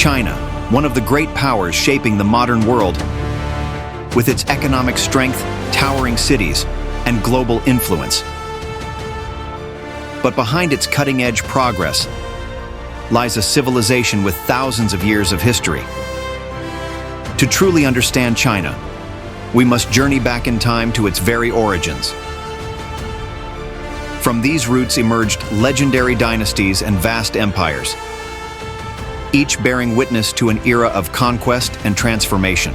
China, one of the great powers shaping the modern world, with its economic strength, towering cities, and global influence. But behind its cutting-edge progress lies a civilization with thousands of years of history. To truly understand China, we must journey back in time to its very origins. From these roots emerged legendary dynasties and vast empires, each bearing witness to an era of conquest and transformation.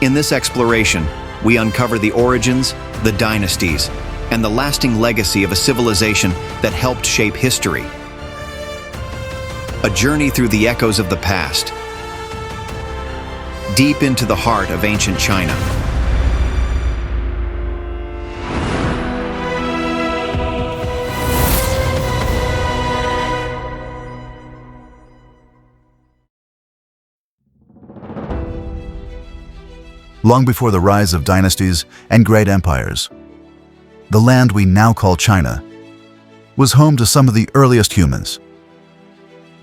In this exploration, we uncover the origins, the dynasties, and the lasting legacy of a civilization that helped shape history. A journey through the echoes of the past, deep into the heart of ancient China. Long before the rise of dynasties and great empires, the land we now call China was home to some of the earliest humans,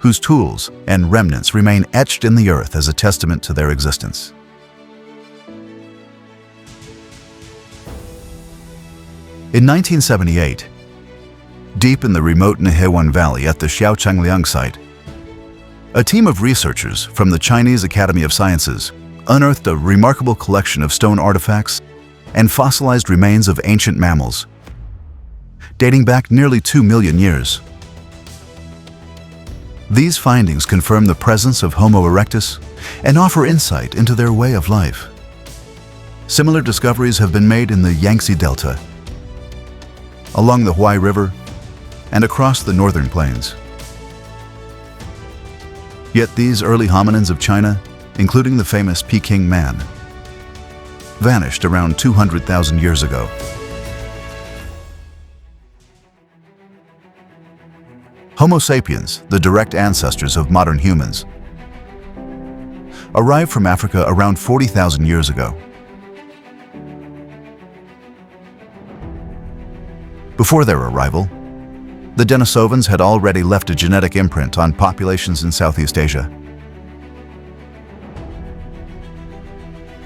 whose tools and remnants remain etched in the earth as a testament to their existence. In 1978, deep in the remote Niheiwan Valley at the Xiaochangliang site, a team of researchers from the Chinese Academy of Sciences unearthed a remarkable collection of stone artifacts and fossilized remains of ancient mammals, dating back nearly 2 million years. These findings confirm the presence of Homo erectus and offer insight into their way of life. Similar discoveries have been made in the Yangtze Delta, along the Huai River, and across the northern plains. Yet these early hominins of China, including the famous Peking man, vanished around 200,000 years ago. Homo sapiens, the direct ancestors of modern humans, arrived from Africa around 40,000 years ago. Before their arrival, the Denisovans had already left a genetic imprint on populations in Southeast Asia.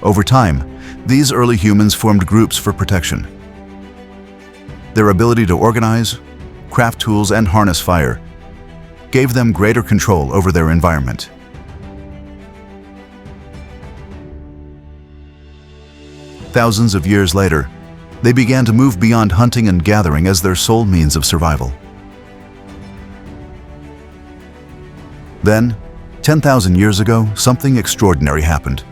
Over time, these early humans formed groups for protection. Their ability to organize, craft tools, and harness fire gave them greater control over their environment. Thousands of years later, they began to move beyond hunting and gathering as their sole means of survival. Then, 10,000 years ago, something extraordinary happened.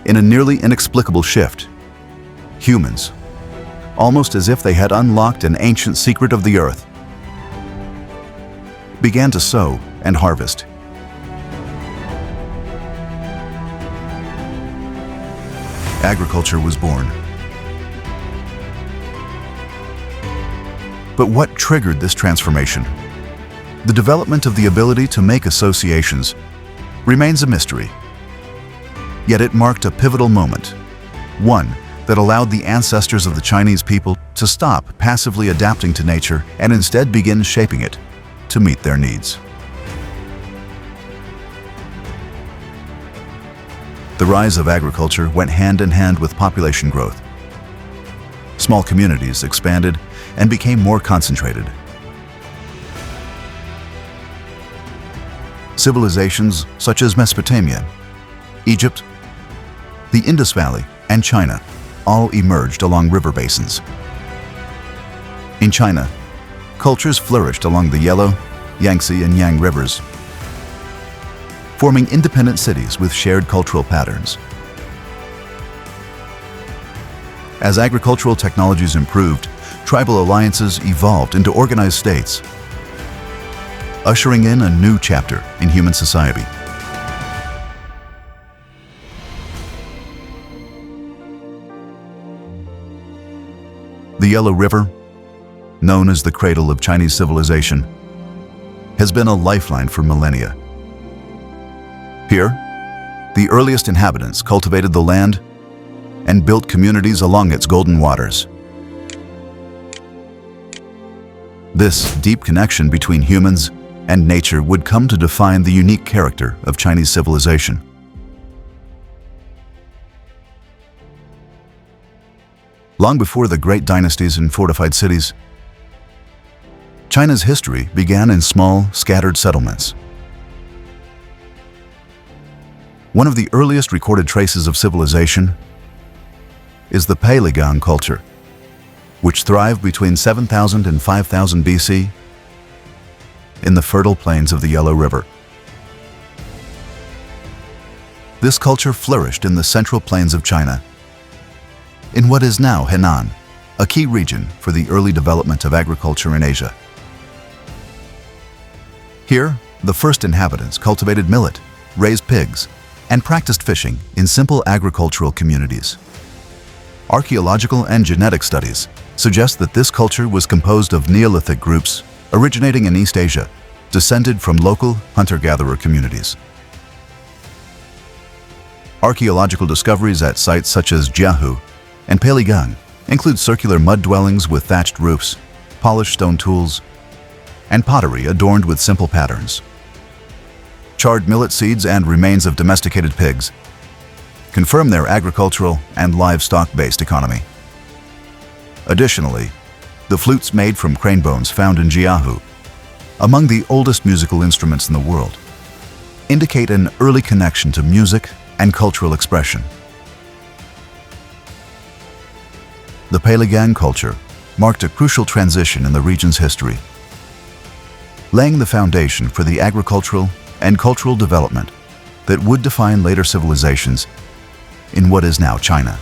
In a nearly inexplicable shift, humans, almost as if they had unlocked an ancient secret of the earth, began to sow and harvest. Agriculture was born. But what triggered this transformation? The development of the ability to make associations remains a mystery. Yet it marked a pivotal moment, one that allowed the ancestors of the Chinese people to stop passively adapting to nature and instead begin shaping it to meet their needs. The rise of agriculture went hand in hand with population growth. Small communities expanded and became more concentrated. Civilizations such as Mesopotamia, Egypt, the Indus Valley, and China all emerged along river basins. In China, cultures flourished along the Yellow, Yangtze, and Yang rivers, forming independent cities with shared cultural patterns. As agricultural technologies improved, tribal alliances evolved into organized states, ushering in a new chapter in human society. The Yellow River, known as the cradle of Chinese civilization, has been a lifeline for millennia. Here, the earliest inhabitants cultivated the land and built communities along its golden waters. This deep connection between humans and nature would come to define the unique character of Chinese civilization. Long before the great dynasties and fortified cities, China's history began in small, scattered settlements. One of the earliest recorded traces of civilization is the Peiligang culture, which thrived between 7000 and 5000 BC in the fertile plains of the Yellow River. This culture flourished in the central plains of China, in what is now Henan, a key region for the early development of agriculture in Asia. Here, the first inhabitants cultivated millet, raised pigs, and practiced fishing in simple agricultural communities. Archaeological and genetic studies suggest that this culture was composed of Neolithic groups originating in East Asia, descended from local hunter-gatherer communities. Archaeological discoveries at sites such as Jiahu and Peiligang include circular mud dwellings with thatched roofs, polished stone tools, and pottery adorned with simple patterns. Charred millet seeds and remains of domesticated pigs confirm their agricultural and livestock-based economy. Additionally, the flutes made from crane bones found in Jiahu, among the oldest musical instruments in the world, indicate an early connection to music and cultural expression. The Peiligang culture marked a crucial transition in the region's history, laying the foundation for the agricultural and cultural development that would define later civilizations in what is now China.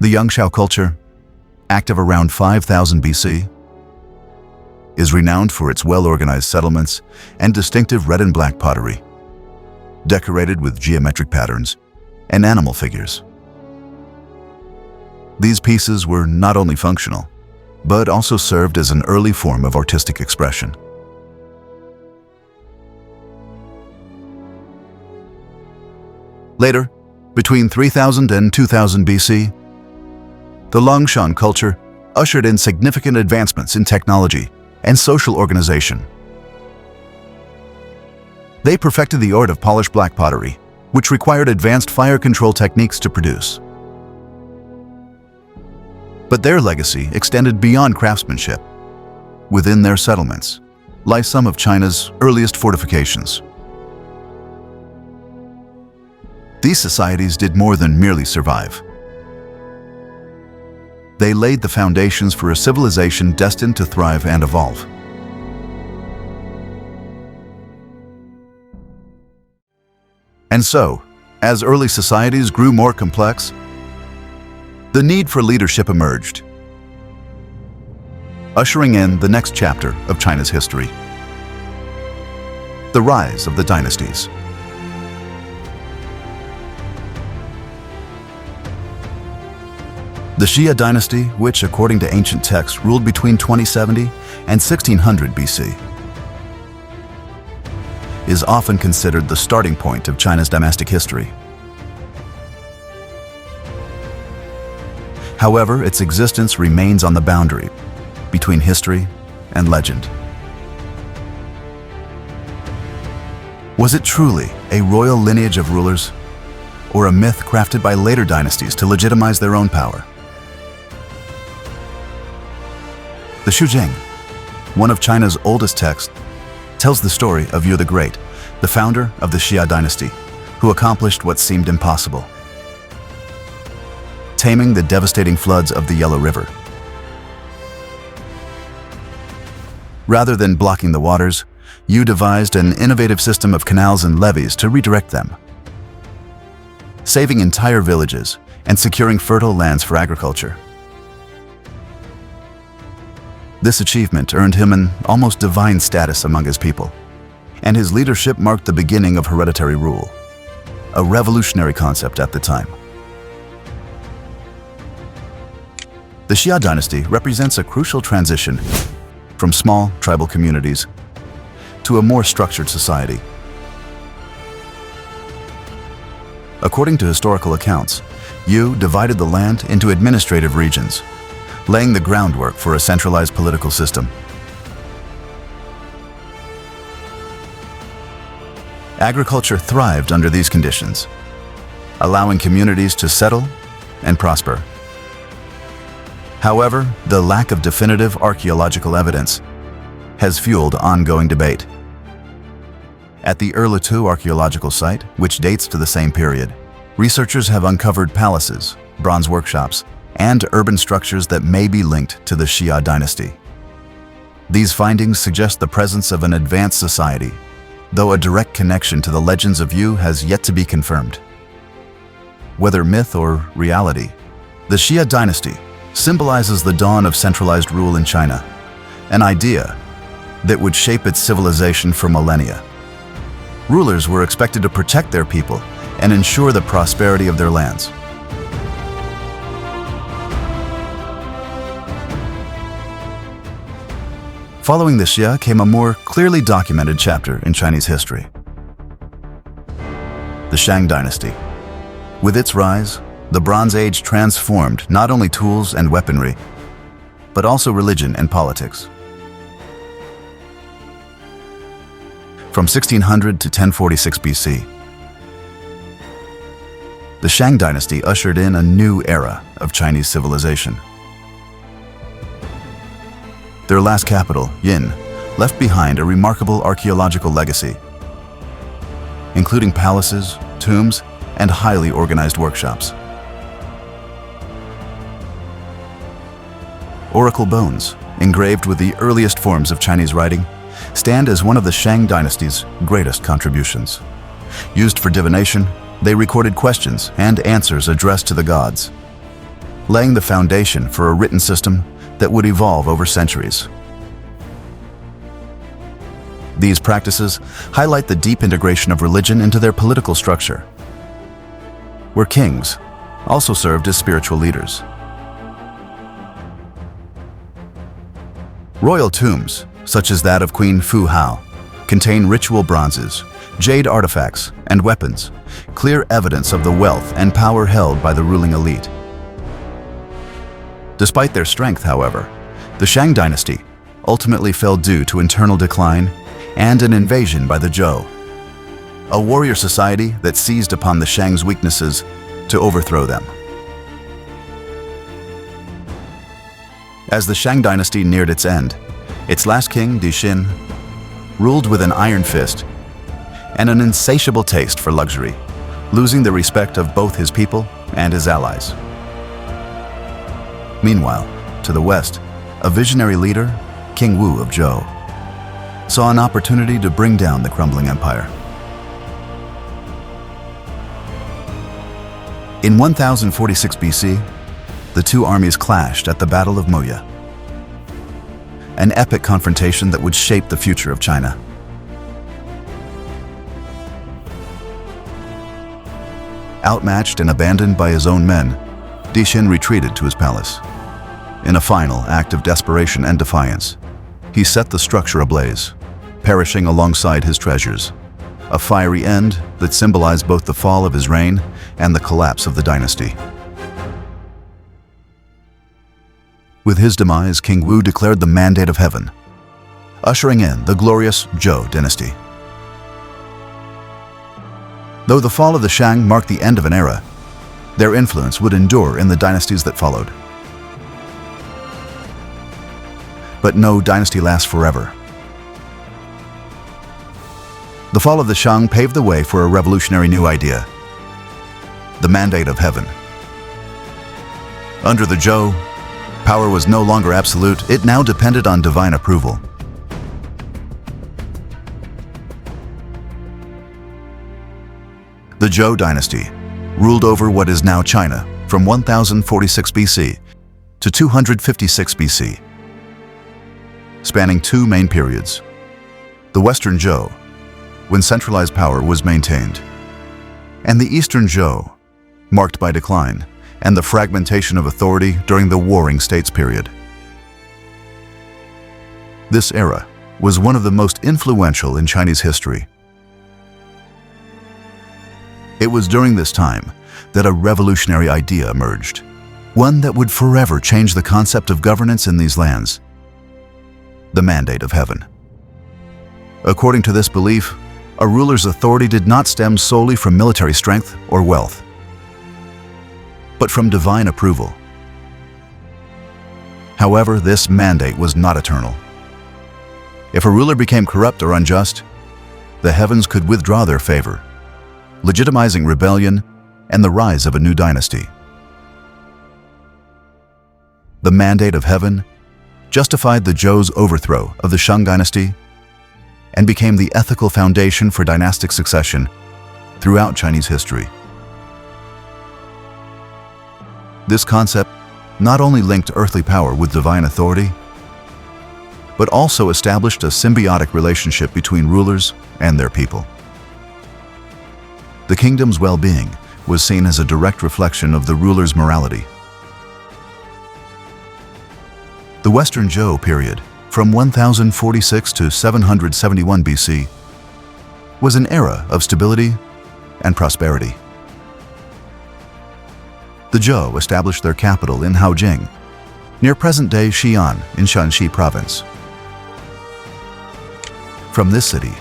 The Yangshao culture, active around 5000 BC, is renowned for its well-organized settlements and distinctive red and black pottery, decorated with geometric patterns and animal figures. These pieces were not only functional, but also served as an early form of artistic expression. Later, between 3000 and 2000 BC, the Longshan culture ushered in significant advancements in technology and social organization. They perfected the art of polished black pottery, which required advanced fire control techniques to produce. But their legacy extended beyond craftsmanship. Within their settlements lie some of China's earliest fortifications. These societies did more than merely survive. They laid the foundations for a civilization destined to thrive and evolve. And so, as early societies grew more complex, the need for leadership emerged, ushering in the next chapter of China's history: the rise of the dynasties. The Xia dynasty, which according to ancient texts ruled between 2070 and 1600 BC, is often considered the starting point of China's dynastic history. However, its existence remains on the boundary between history and legend. Was it truly a royal lineage of rulers, or a myth crafted by later dynasties to legitimize their own power? The Shujing, one of China's oldest texts, tells the story of Yu the Great, the founder of the Xia dynasty, who accomplished what seemed impossible: taming the devastating floods of the Yellow River. Rather than blocking the waters, Yu devised an innovative system of canals and levees to redirect them, saving entire villages and securing fertile lands for agriculture. This achievement earned him an almost divine status among his people, and his leadership marked the beginning of hereditary rule, a revolutionary concept at the time. The Xia dynasty represents a crucial transition from small tribal communities to a more structured society. According to historical accounts, Yu divided the land into administrative regions, laying the groundwork for a centralized political system. Agriculture thrived under these conditions, allowing communities to settle and prosper. However, the lack of definitive archaeological evidence has fueled ongoing debate. At the Erlitou archaeological site, which dates to the same period, researchers have uncovered palaces, bronze workshops, and urban structures that may be linked to the Xia dynasty. These findings suggest the presence of an advanced society, though a direct connection to the legends of Yu has yet to be confirmed. Whether myth or reality, the Xia dynasty symbolizes the dawn of centralized rule in China, an idea that would shape its civilization for millennia. Rulers were expected to protect their people and ensure the prosperity of their lands. Following the Xia came a more clearly documented chapter in Chinese history: the Shang dynasty. With its rise, the Bronze Age transformed not only tools and weaponry, but also religion and politics. From 1600 to 1046 BC, the Shang dynasty ushered in a new era of Chinese civilization. Their last capital, Yin, left behind a remarkable archaeological legacy, including palaces, tombs, and highly organized workshops. Oracle bones, engraved with the earliest forms of Chinese writing, stand as one of the Shang dynasty's greatest contributions. Used for divination, they recorded questions and answers addressed to the gods, laying the foundation for a written system that would evolve over centuries. These practices highlight the deep integration of religion into their political structure, where kings also served as spiritual leaders. Royal tombs, such as that of Queen Fu Hao, contain ritual bronzes, jade artifacts, and weapons, clear evidence of the wealth and power held by the ruling elite. Despite their strength, however, the Shang dynasty ultimately fell due to internal decline and an invasion by the Zhou, a warrior society that seized upon the Shang's weaknesses to overthrow them. As the Shang dynasty neared its end, its last king, Dixin, ruled with an iron fist and an insatiable taste for luxury, losing the respect of both his people and his allies. Meanwhile, to the west, a visionary leader, King Wu of Zhou, saw an opportunity to bring down the crumbling empire. In 1046 BC, the two armies clashed at the Battle of Moya, an epic confrontation that would shape the future of China. Outmatched and abandoned by his own men, Dixin retreated to his palace. In a final act of desperation and defiance, he set the structure ablaze, perishing alongside his treasures, a fiery end that symbolized both the fall of his reign and the collapse of the dynasty. With his demise, King Wu declared the mandate of heaven, ushering in the glorious Zhou dynasty. Though the fall of the Shang marked the end of an era, their influence would endure in the dynasties that followed. But no dynasty lasts forever. The fall of the Shang paved the way for a revolutionary new idea: the mandate of heaven. Under the Zhou, power was no longer absolute, it now depended on divine approval. The Zhou dynasty ruled over what is now China from 1046 BC to 256 BC, spanning two main periods: the Western Zhou, when centralized power was maintained, and the Eastern Zhou, marked by decline and the fragmentation of authority during the Warring States period. This era was one of the most influential in Chinese history. It was during this time that a revolutionary idea emerged, one that would forever change the concept of governance in these lands: the mandate of heaven. According to this belief, a ruler's authority did not stem solely from military strength or wealth, but from divine approval. However, this mandate was not eternal. If a ruler became corrupt or unjust, the heavens could withdraw their favor, legitimizing rebellion and the rise of a new dynasty. The mandate of heaven justified the Zhou's overthrow of the Shang dynasty and became the ethical foundation for dynastic succession throughout Chinese history. This concept not only linked earthly power with divine authority, but also established a symbiotic relationship between rulers and their people. The kingdom's well-being was seen as a direct reflection of the ruler's morality. The Western Zhou period, from 1046 to 771 BC, was an era of stability and prosperity. The Zhou established their capital in Haojing, near present-day Xi'an in Shanxi province. From this city,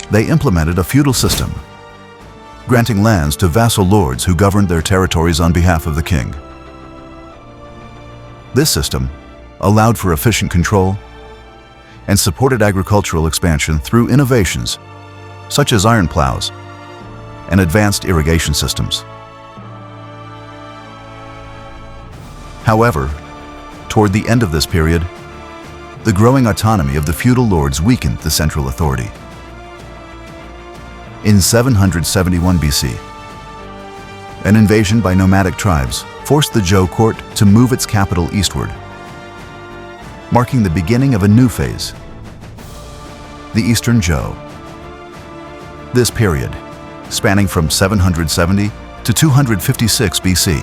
they implemented a feudal system, granting lands to vassal lords who governed their territories on behalf of the king. This system allowed for efficient control and supported agricultural expansion through innovations such as iron plows and advanced irrigation systems. However, toward the end of this period, the growing autonomy of the feudal lords weakened the central authority. In 771 BC, an invasion by nomadic tribes forced the Zhou court to move its capital eastward, marking the beginning of a new phase, the Eastern Zhou. This period, spanning from 770 to 256 BC,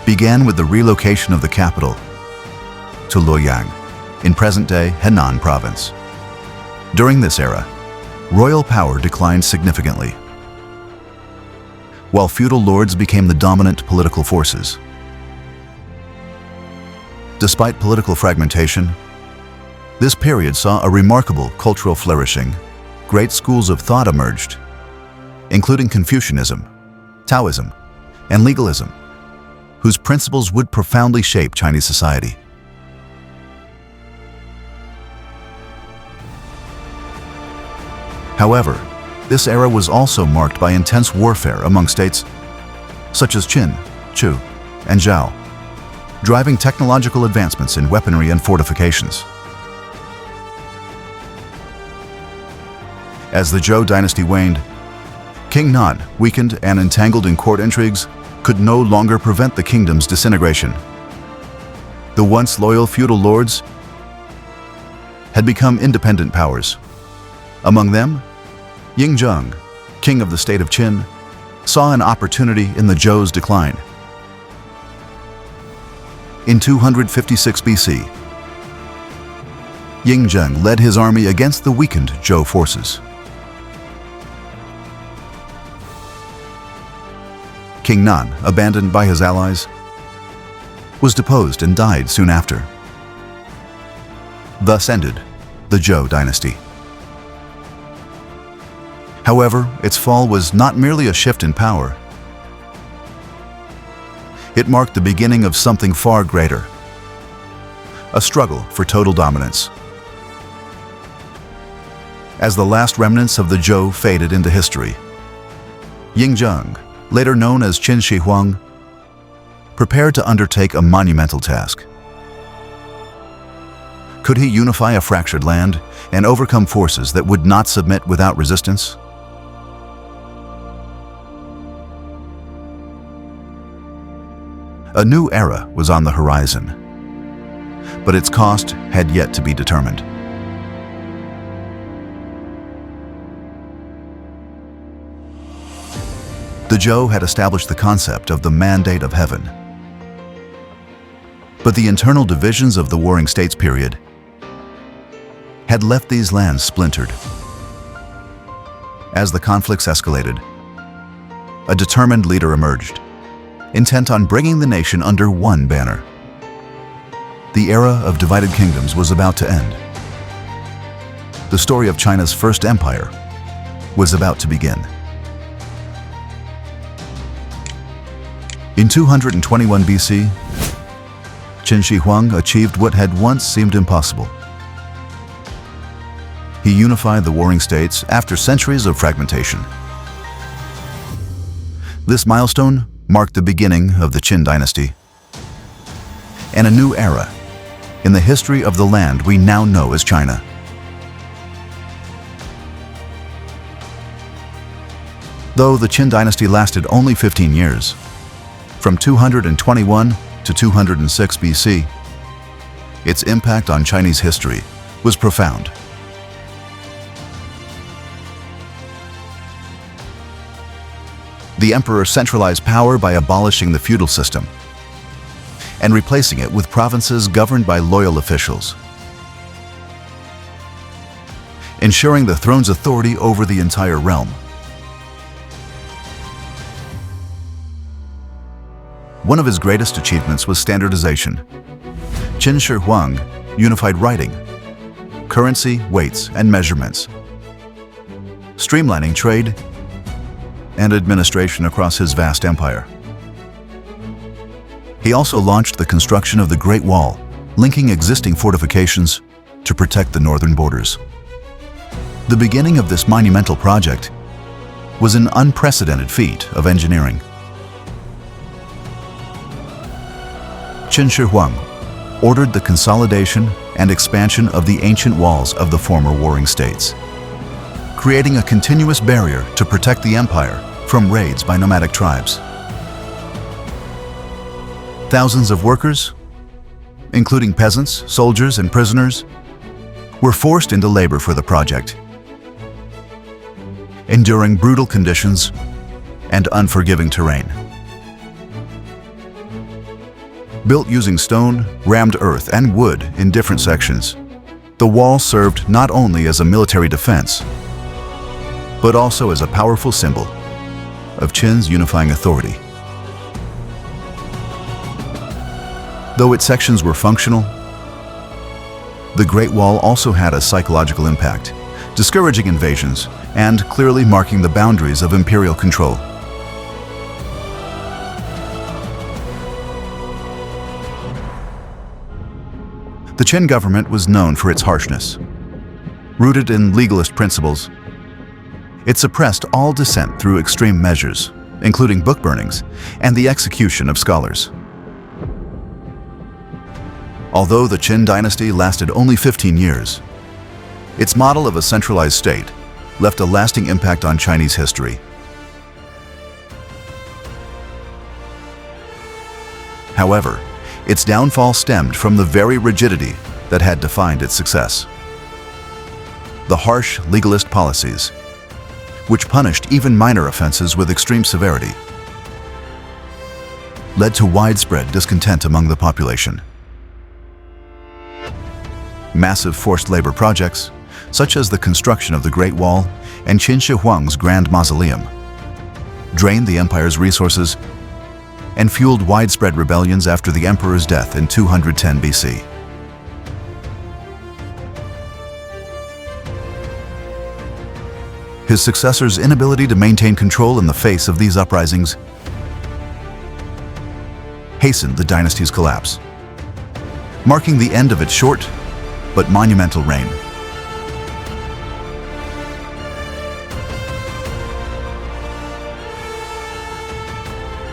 began with the relocation of the capital to Luoyang, in present-day Henan province. During this era, royal power declined significantly, while feudal lords became the dominant political forces. Despite political fragmentation, this period saw a remarkable cultural flourishing. Great schools of thought emerged, including Confucianism, Taoism, and legalism, whose principles would profoundly shape Chinese society. However, this era was also marked by intense warfare among states such as Qin, Chu, and Zhao, driving technological advancements in weaponry and fortifications. As the Zhou dynasty waned, King Nan, weakened and entangled in court intrigues, could no longer prevent the kingdom's disintegration. The once loyal feudal lords had become independent powers. Among them, Yingzheng, king of the state of Qin, saw an opportunity in the Zhou's decline. In 256 BC, Yingzheng led his army against the weakened Zhou forces. King Nan, abandoned by his allies, was deposed and died soon after. Thus ended the Zhou dynasty. However, its fall was not merely a shift in power. It marked the beginning of something far greater, a struggle for total dominance. As the last remnants of the Zhou faded into history, Yingzheng, later known as Qin Shi Huang, prepared to undertake a monumental task. Could he unify a fractured land and overcome forces that would not submit without resistance? A new era was on the horizon, but its cost had yet to be determined. The Zhou had established the concept of the mandate of heaven. But the internal divisions of the Warring States period had left these lands splintered. As the conflicts escalated, a determined leader emerged, intent on bringing the nation under one banner. The era of divided kingdoms was about to end. The story of China's first empire was about to begin. In 221 BC, Qin Shi Huang achieved what had once seemed impossible. He unified the warring states after centuries of fragmentation. This milestone marked the beginning of the Qin dynasty and a new era in the history of the land we now know as China. Though the Qin dynasty lasted only 15 years, from 221 to 206 BC, its impact on Chinese history was profound. The emperor centralized power by abolishing the feudal system and replacing it with provinces governed by loyal officials, ensuring the throne's authority over the entire realm. One of his greatest achievements was standardization. Qin Shi Huang unified writing, currency, weights, and measurements, streamlining trade and administration across his vast empire. He also launched the construction of the Great Wall, linking existing fortifications to protect the northern borders. The beginning of this monumental project was an unprecedented feat of engineering. Qin Shi Huang ordered the consolidation and expansion of the ancient walls of the former warring states, creating a continuous barrier to protect the empire from raids by nomadic tribes. Thousands of workers, including peasants, soldiers, and prisoners, were forced into labor for the project, enduring brutal conditions and unforgiving terrain. Built using stone, rammed earth, and wood in different sections, the wall served not only as a military defense, but also as a powerful symbol of Qin's unifying authority. Though its sections were functional, the Great Wall also had a psychological impact, discouraging invasions and clearly marking the boundaries of imperial control. The Qin government was known for its harshness. Rooted in legalist principles, it suppressed all dissent through extreme measures, including book burnings and the execution of scholars. Although the Qin dynasty lasted only 15 years, its model of a centralized state left a lasting impact on Chinese history. However, its downfall stemmed from the very rigidity that had defined its success. The harsh legalist policies, which punished even minor offenses with extreme severity, led to widespread discontent among the population. Massive forced labor projects, such as the construction of the Great Wall and Qin Shi Huang's Grand Mausoleum, drained the empire's resources and fueled widespread rebellions after the emperor's death in 210 BC. His successor's inability to maintain control in the face of these uprisings hastened the dynasty's collapse, marking the end of its short but monumental reign.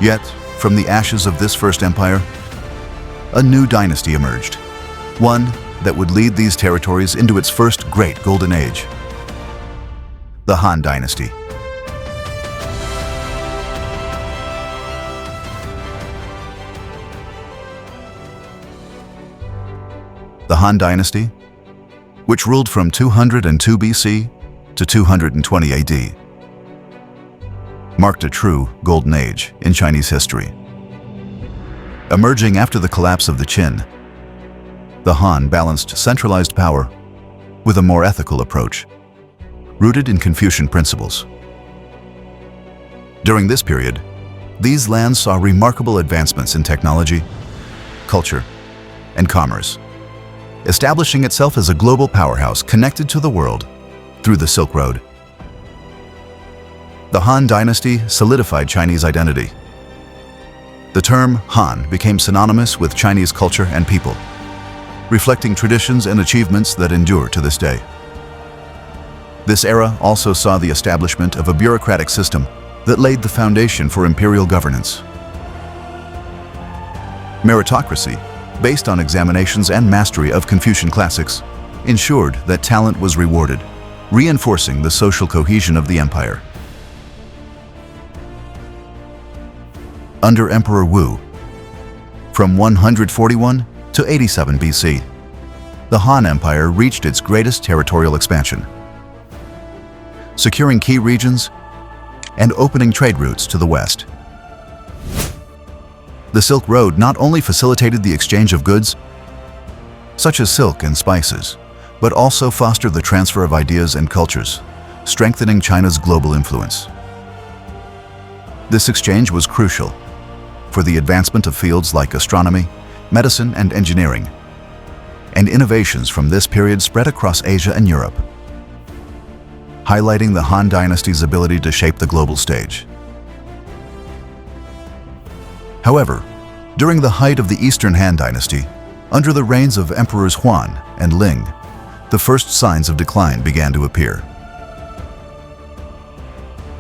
Yet, from the ashes of this first empire, a new dynasty emerged, one that would lead these territories into its first great golden age, the Han Dynasty. The Han Dynasty, which ruled from 202 BC to 220 AD, marked a true golden age in Chinese history. Emerging after the collapse of the Qin, the Han balanced centralized power with a more ethical approach, rooted in Confucian principles. During this period, these lands saw remarkable advancements in technology, culture, and commerce, establishing itself as a global powerhouse connected to the world through the Silk Road. The Han Dynasty solidified Chinese identity. The term Han became synonymous with Chinese culture and people, reflecting traditions and achievements that endure to this day. This era also saw the establishment of a bureaucratic system that laid the foundation for imperial governance. Meritocracy, based on examinations and mastery of Confucian classics, ensured that talent was rewarded, reinforcing the social cohesion of the empire. Under Emperor Wu, from 141 to 87 BC, the Han Empire reached its greatest territorial expansion, securing key regions and opening trade routes to the west. The Silk Road not only facilitated the exchange of goods, such as silk and spices, but also fostered the transfer of ideas and cultures, strengthening China's global influence. This exchange was crucial for the advancement of fields like astronomy, medicine, and engineering, and innovations from this period spread across Asia and Europe, highlighting the Han Dynasty's ability to shape the global stage. However, during the height of the Eastern Han Dynasty, under the reigns of Emperors Huan and Ling, the first signs of decline began to appear.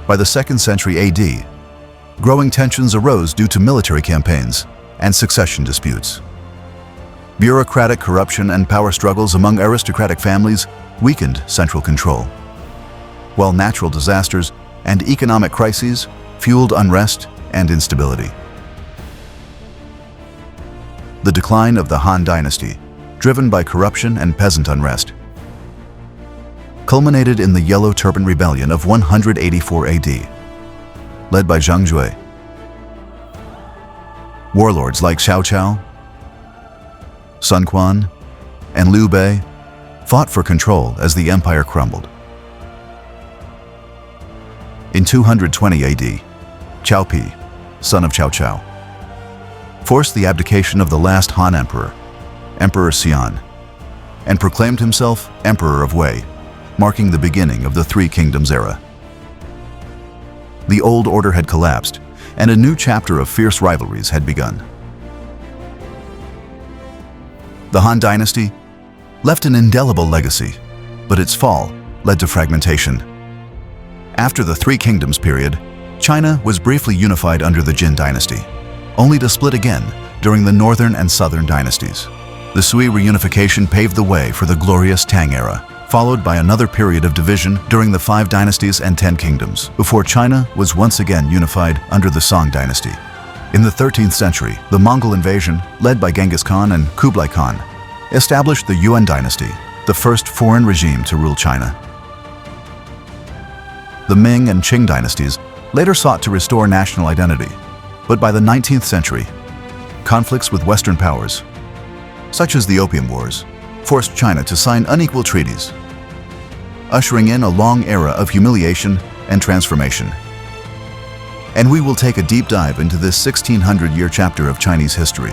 By the 2nd century AD, growing tensions arose due to military campaigns and succession disputes. Bureaucratic corruption and power struggles among aristocratic families weakened central control, while natural disasters and economic crises fueled unrest and instability. The decline of the Han Dynasty, driven by corruption and peasant unrest, culminated in the Yellow Turban Rebellion of 184 AD, led by Zhang Jue. Warlords like Xiao Chao, Sun Quan, and Liu Bei fought for control as the empire crumbled. In 220 AD, Cao Pi, son of Cao Cao, forced the abdication of the last Han emperor, Emperor Xian, and proclaimed himself Emperor of Wei, marking the beginning of the Three Kingdoms era. The old order had collapsed, and a new chapter of fierce rivalries had begun. The Han Dynasty left an indelible legacy, but its fall led to fragmentation. After the Three Kingdoms period, China was briefly unified under the Jin Dynasty, only to split again during the Northern and Southern dynasties. The Sui reunification paved the way for the glorious Tang era, followed by another period of division during the 5 dynasties and 10 kingdoms, before China was once again unified under the Song Dynasty. In the 13th century, the Mongol invasion, led by Genghis Khan and Kublai Khan, established the Yuan Dynasty, the first foreign regime to rule China. The Ming and Qing dynasties later sought to restore national identity, but by the 19th century, conflicts with Western powers, such as the Opium Wars, forced China to sign unequal treaties, ushering in a long era of humiliation and transformation. And we will take a deep dive into this 1600-year chapter of Chinese history,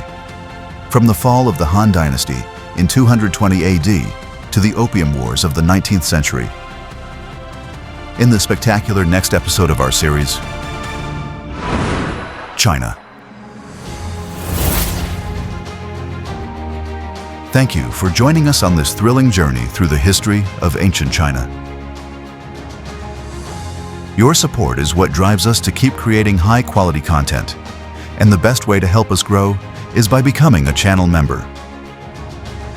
from the fall of the Han Dynasty in 220 AD to the Opium Wars of the 19th century. In the spectacular next episode of our series, China. Thank you for joining us on this thrilling journey through the history of ancient China. Your support is what drives us to keep creating high-quality content, and the best way to help us grow is by becoming a channel member.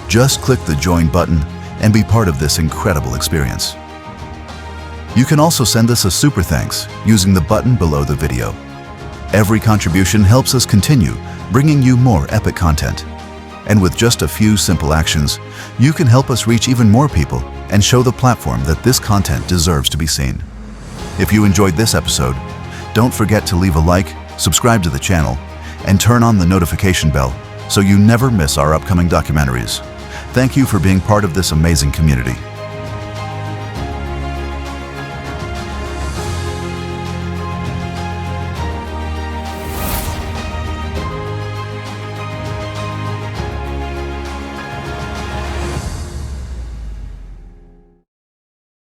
Just click the Join button and be part of this incredible experience. You can also send us a super thanks using the button below the video. Every contribution helps us continue bringing you more epic content. And with just a few simple actions, you can help us reach even more people and show the platform that this content deserves to be seen. If you enjoyed this episode, don't forget to leave a like, subscribe to the channel, and turn on the notification bell so you never miss our upcoming documentaries. Thank you for being part of this amazing community.